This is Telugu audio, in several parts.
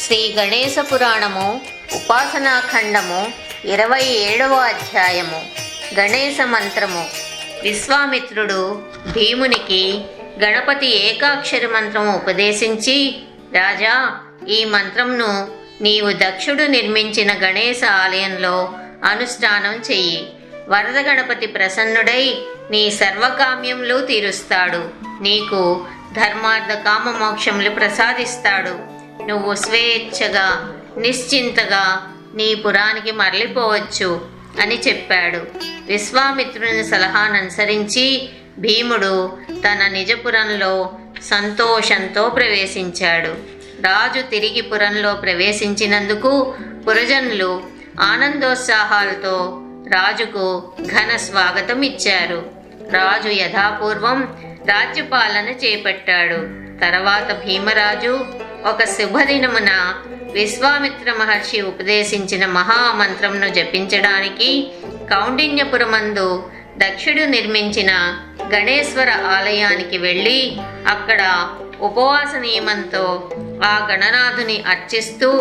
శ్రీ గణేశ పురాణము ఉపాసనాఖండము 27వ అధ్యాయము. గణేశ మంత్రము. విశ్వామిత్రుడు భీమునికి గణపతి ఏకాక్షరి మంత్రము ఉపదేశించి, రాజా, ఈ మంత్రంను నీవు దక్షుడు నిర్మించిన గణేశ ఆలయంలో అనుష్ఠానం చెయ్యి. వరద గణపతి ప్రసన్నుడై నీ సర్వకామ్యములు తీరుస్తాడు. నీకు ధర్మార్థ కామ మోక్షములు ప్రసాదిస్తాడు. నువ్వు స్వేచ్ఛగా నిశ్చింతగా నీ పురానికి మరలిపోవచ్చు అని చెప్పాడు. విశ్వామిత్రుని సలహాను అనుసరించి భీముడు తన నిజపురంలో సంతోషంతో ప్రవేశించాడు. రాజు తిరిగి పురంలో ప్రవేశించినందుకు పురజనులు ఆనందోత్సాహాలతో రాజుకు ఘన స్వాగతం ఇచ్చారు. రాజు యథాపూర్వం రాజ్యపాలన చేపట్టాడు. తర్వాత భీమరాజు ఒక శుభదినమున విశ్వామిత్ర మహర్షి ఉపదేశించిన మహామంత్రంను జపించడానికి కౌండిన్యపురమందు దక్షుడు నిర్మించిన గణేశ్వర ఆలయానికి వెళ్ళి అక్కడ ఉపవాస నియమంతో ఆ గణనాథుని అర్చిస్తూ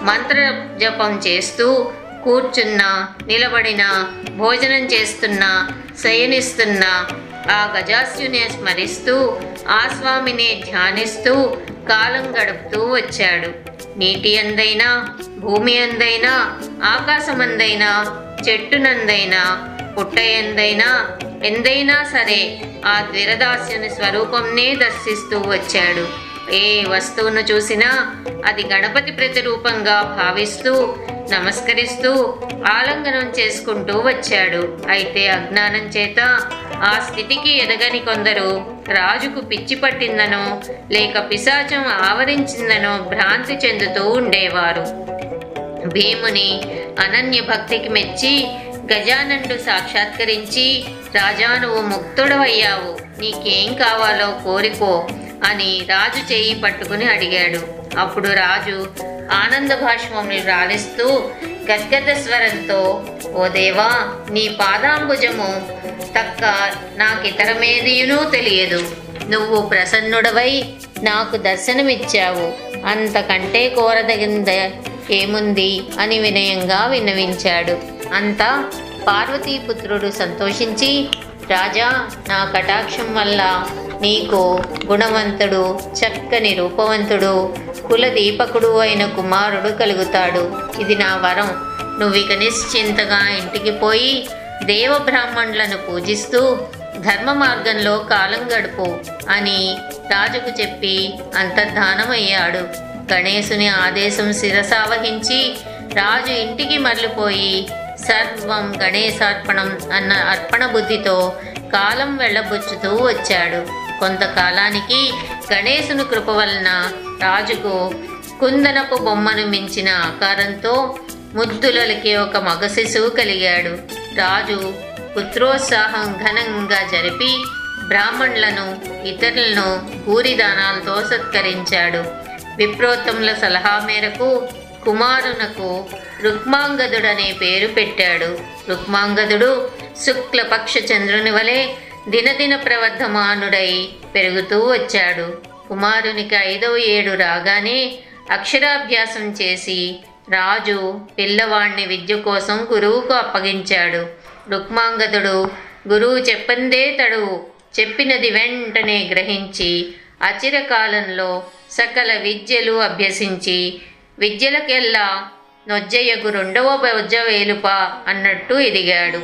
మంత్ర జపం చేస్తూ కూర్చున్నా, నిలబడినా, భోజనం చేస్తున్నా, శయనిస్తున్నా ఆ గజాస్యునే స్మరిస్తూ ఆ స్వామిని ధ్యానిస్తూ కాలం గడుపుతూ వచ్చాడు. నీటి అందైనా, భూమి అందైనా, ఆకాశమందైనా, చెట్టునందైనా, పుట్టయందైనా, ఎందైనా సరే ఆ ద్విరదాస్యుని స్వరూపంనే దర్శిస్తూ వచ్చాడు. ఏ వస్తువును చూసినా అది గణపతి ప్రతిరూపంగా భావిస్తూ నమస్కరిస్తూ ఆలింగనం చేసుకుంటూ వచ్చాడు. అయితే అజ్ఞానం చేత ఆ స్థితికి ఎదగని కొందరు రాజుకు పిచ్చి పట్టిందనో లేక పిశాచం ఆవరించిందనో భ్రాంతి చెందుతూ ఉండేవారు. భీముని అనన్య భక్తికి మెచ్చి గజానండు సాక్షాత్కరించి, రాజా, నువ్వు ముక్తుడవయ్యావు, నీకేం కావాలో కోరికో అని రాజు చేయి పట్టుకుని అడిగాడు. అప్పుడు రాజు ఆనంద భాష్మములు రాలిస్తూ గద్గద స్వరంతో, ఓ దేవా, నీ పాదాంబుజము తక్క నాకితరమేదియునూ తెలియదు. నువ్వు ప్రసన్నుడవై నాకు దర్శనమిచ్చావు, అంతకంటే కోరదగింద ఏముంది అని వినయంగా విన్నవించాడు. అంతా పార్వతీపుత్రుడు సంతోషించి, రాజా, నా కటాక్షం వల్ల నీకు గుణవంతుడు, చక్కని రూపవంతుడు, కులదీపకుడు అయిన కుమారుడు కలుగుతాడు. ఇది నా వరం. నువ్విక నిశ్చింతగా ఇంటికి పోయి దేవబ్రాహ్మణులను పూజిస్తూ ధర్మ మార్గంలో కాలం గడుపు అని రాజుకు చెప్పి అంతర్ధానమయ్యాడు. గణేశుని ఆదేశం శిరసావహించి రాజు ఇంటికి మరలిపోయి సర్వం గణేశార్పణం అన్న అర్పణ బుద్ధితో కాలం వెళ్ళబుచ్చుతూ వచ్చాడు. కొంతకాలానికి గణేశుని కృప వలన రాజుకు కుందనపు బొమ్మను మించిన ఆకారంతో ముద్దులకి ఒక మగ శిశువు కలిగాడు. రాజు పుత్రోత్సాహం ఘనంగా జరిపి బ్రాహ్మణులను ఇతరులను భూరిదానాలతో సత్కరించాడు. విప్రోత్తముల సలహా మేరకు కుమారునకు రుక్మాంగదుడనే పేరు పెట్టాడు. రుక్మాంగదుడు శుక్లపక్ష చంద్రుని వలె దినదిన ప్రవర్ధమానుడై పెరుగుతూ వచ్చాడు. కుమారునికి 5వ ఏడు రాగానే అక్షరాభ్యాసం చేసి రాజు పిల్లవాణ్ణి విద్య కోసం గురువుకు అప్పగించాడు. రుక్మాంగదుడు గురువు చెప్పిందే తడువు, చెప్పినది వెంటనే గ్రహించి అచిరకాలంలో సకల విద్యలు అభ్యసించి విద్యలకెల్లా నొజ్జయ్యకు 2వ బొజ్జ వేలుప అన్నట్టు ఎదిగాడు.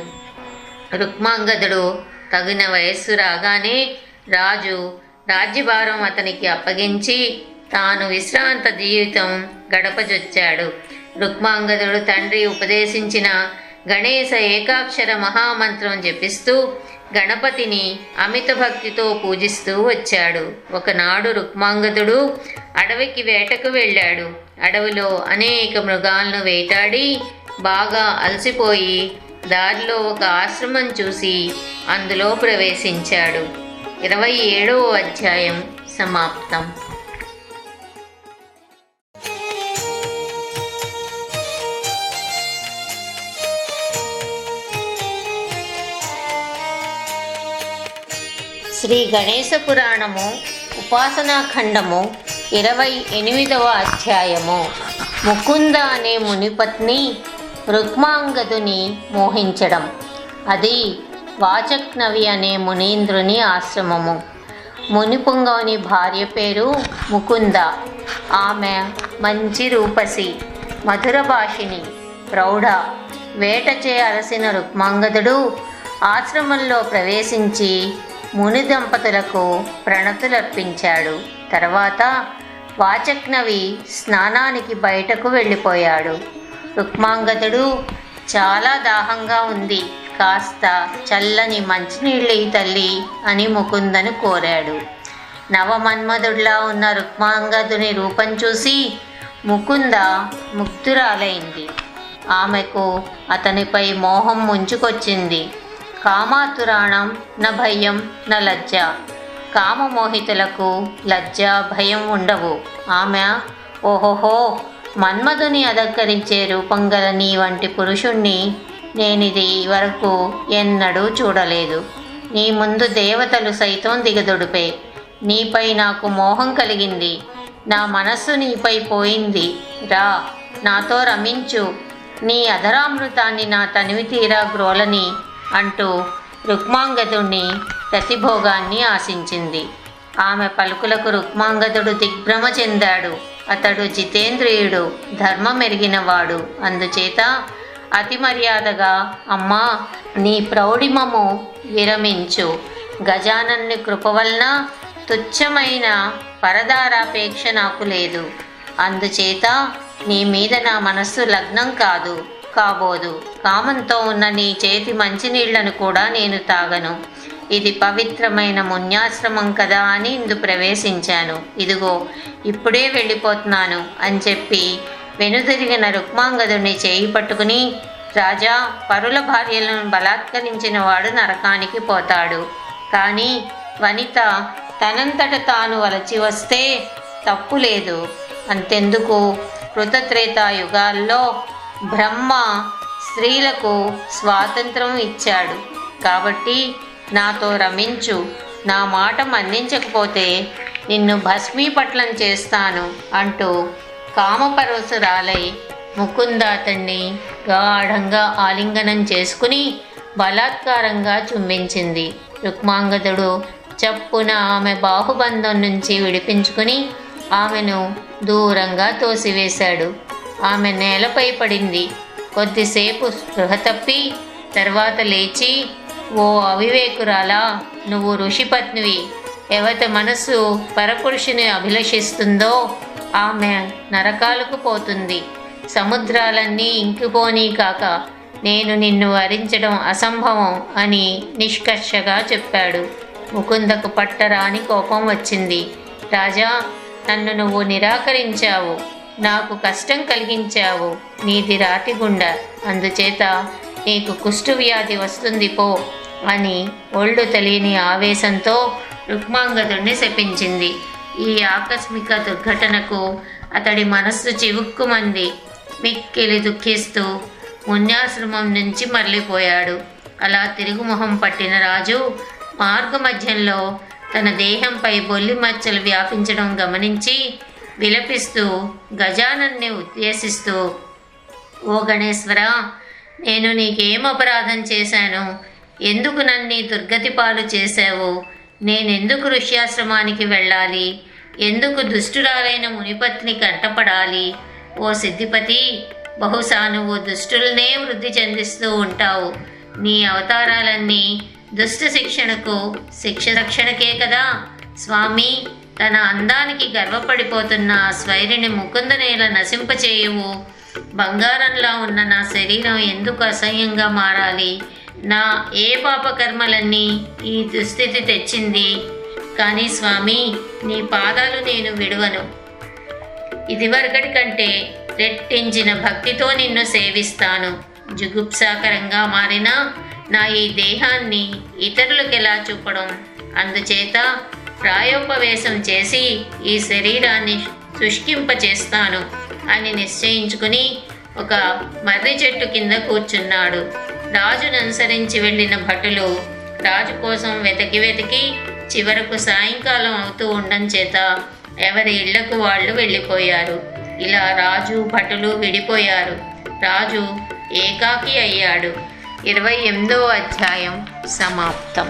రుక్మాంగదుడు తగిన వయస్సు రాగానే రాజు రాజ్యభారం అతనికి అప్పగించి తాను విశ్రాంత జీవితం గడపజొచ్చాడు. రుక్మాంగదుడు తండ్రి ఉపదేశించిన గణేశ ఏకాక్షర మహామంత్రం జపిస్తూ గణపతిని అమిత భక్తితో పూజిస్తూ వచ్చాడు. ఒకనాడు రుక్మాంగదుడు అడవికి వేటకు వెళ్ళాడు. అడవిలో అనేక మృగాలను వేటాడి బాగా అలసిపోయి దారిలో ఒక ఆశ్రమం చూసి అందులో ప్రవేశించాడు. 27వ అధ్యాయం సమాప్తం. శ్రీ గణేశ పురాణము ఉపాసనాఖండము 28వ అధ్యాయము. ముకుంద అనే మునిపత్ని రుక్మాంగదుని మోహించడం. అది వాచక్నవి అనే మునీంద్రుని ఆశ్రమము. మునిపుంగవుని భార్య పేరు ముకుంద. ఆమె మంచి రూపసి, మధుర భాషిణి, ప్రౌఢ. వేటచే అలసిన రుక్మాంగదుడు ఆశ్రమంలో ప్రవేశించి ముని దంపతులకు ప్రణతులర్పించాడు. తర్వాత వాచక్నవి స్నానానికి బయటకు వెళ్ళిపోయాడు. రుక్మాంగదుడు చాలా దాహంగా ఉంది, కాస్త చల్లని మంచినీళ్ళు తల్లి అని ముకుందను కోరాడు. నవమన్మధుడిలా ఉన్న రుక్మాంగదుని రూపం చూసి ముకుంద ముగ్ధురాలైంది. ఆమెకు అతనిపై మోహం ముంచుకొచ్చింది. కామాతురాణం న భయం న లజ్జ. కామమోహితులకు లజ్జ భయం ఉండవు. ఆమె ఓహోహో, మన్మధుని అధక్కరించే రూపం గల నీ వంటి పురుషుణ్ణి నేనిది వరకు ఎన్నడూ చూడలేదు. నీ ముందు దేవతలు సైతం దిగదుడిపే. నీపై నాకు మోహం కలిగింది. నా మనస్సు నీపై పోయింది. రా, నాతో రమించు. నీ అధరామృతాన్ని నా తనివి తీరా గ్రోలని అంటూ రుక్మాంగదుని ప్రతిభోగాన్ని ఆశించింది. ఆమె పలుకులకు రుక్మాంగదుడు దిగ్భ్రమ చెందాడు. అతడు జితేంద్రియుడు, ధర్మం ఎరిగినవాడు. అందుచేత అతి మర్యాదగా, అమ్మా, నీ ప్రౌఢిమము విరమించు. గజానన్ని కృప వలన తుచ్చమైన పరదారాపేక్ష నాకు లేదు. అందుచేత నీ మీద నా మనస్సు లగ్నం కాదు, కాబోదు. కామంతో ఉన్న నీ చేతి మంచినీళ్లను కూడా నేను తాగను. ఇది పవిత్రమైన మున్యాశ్రమం కదా అని ఇందు ప్రవేశించాను. ఇదిగో ఇప్పుడే వెళ్ళిపోతున్నాను అని చెప్పి వెనుదిరిగిన రుక్మాంగదుని చేయి పట్టుకుని, రాజా, పరుల భార్యలను బలాత్కరించిన వాడు నరకానికి పోతాడు. కానీ వనిత తనంతట తాను వలచి వస్తే తప్పు లేదు. అంతెందుకు, కృతత్రేతాయుగాల్లో బ్రహ్మ స్త్రీలకు స్వాతంత్రం ఇచ్చాడు. కాబట్టి నాతో రమించు. నా మాట మన్నించకపోతే నిన్ను భస్మీపట్లం చేస్తాను అంటూ కామపరవశురాలై ముకుంద అతన్ని గాఢంగా ఆలింగనం చేసుకుని బలాత్కారంగా చుంబించింది. రుక్మాంగదుడు చప్పున ఆమె బాహుబంధం నుంచి విడిపించుకుని ఆమెను దూరంగా తోసివేశాడు. ఆమె నేలపై పడింది. కొద్దిసేపు స్పృహ తప్పి తర్వాత లేచి, ఓ అవివేకురాలా, నువ్వు ఋషిపత్నివి. ఎవరి మనస్సు పరపురుషుని అభిలషిస్తుందో ఆమె నరకాలకు పోతుంది. సముద్రాలన్నీ ఇంకిపోనీ కాక నేను నిన్ను వరించడం అసంభవం అని నిష్కర్షగా చెప్పాడు. ముకుందకు పట్టరాని కోపం వచ్చింది. రాజా, నన్ను నువ్వు నిరాకరించావు, నాకు కష్టం కలిగించావు. నీది రాతిగుండ, అందుచేత నీకు కుష్టు వ్యాధి వస్తుంది పో అని ఒళ్ళు తెలియని ఆవేశంతో రుక్మాంగదుడిని శపించింది. ఈ ఆకస్మిక దుర్ఘటనకు అతడి మనస్సు చివుక్కుమంది. మిక్కిలి దుఃఖిస్తూ మున్యాశ్రమం నుంచి మరలిపోయాడు. అలా తిరుగుమొహం పట్టిన రాజు మార్గమధ్యంలో తన దేహంపై బొల్లి మచ్చలు వ్యాపించడం గమనించి విలపిస్తూ గజానన్ని ఉద్దేశిస్తూ, ఓ గణేశ్వర, నేను నీకేం అపరాధం చేశాను? ఎందుకు నన్ను దుర్గతి పాలు చేశావు? నేనెందుకు ఋష్యాశ్రమానికి వెళ్ళాలి? ఎందుకు దుష్టురాలైన మునిపత్ని కంటపడాలి? ఓ సిద్ధిపతి, బహుశా నువ్వు దుష్టులనే వృద్ధి చెందిస్తూ ఉంటావు. నీ అవతారాలన్నీ దుష్ట శిక్షణకు, శిక్ష రక్షణకే కదా. స్వామి, తన అందానికి గర్వపడిపోతున్న ఆ స్వైరిని ముకుందనేల నశింపచేయువు. బంగారంలా ఉన్న నా శరీరం ఎందుకు అసహ్యంగా మారాలి? నా ఏ పాపకర్మలన్నీ ఈ దుస్థితి తెచ్చింది? కానీ స్వామి, నీ పాదాలు నేను విడువను. ఇదివరకటి కంటే రెట్టించిన భక్తితో నిన్ను సేవిస్తాను. జుగుప్సాకరంగా మారిన నా ఈ దేహాన్ని ఇతరులకు ఎలా చూపడం? అందుచేత ప్రాయోపవేశం చేసి ఈ శరీరాన్ని శుష్కింపచేస్తాను అని నిశ్చయించుకుని ఒక మర్రి చెట్టు కింద కూర్చున్నాడు. రాజును అనుసరించి వెళ్ళిన భటులు రాజు కోసం వెతికి చివరకు సాయంకాలం అవుతూ ఉండడం చేత ఎవరి ఇళ్లకు వాళ్ళు వెళ్ళిపోయారు. ఇలా రాజు భటులు విడిపోయారు. రాజు ఏకాకి అయ్యాడు. 28వ అధ్యాయం సమాప్తం.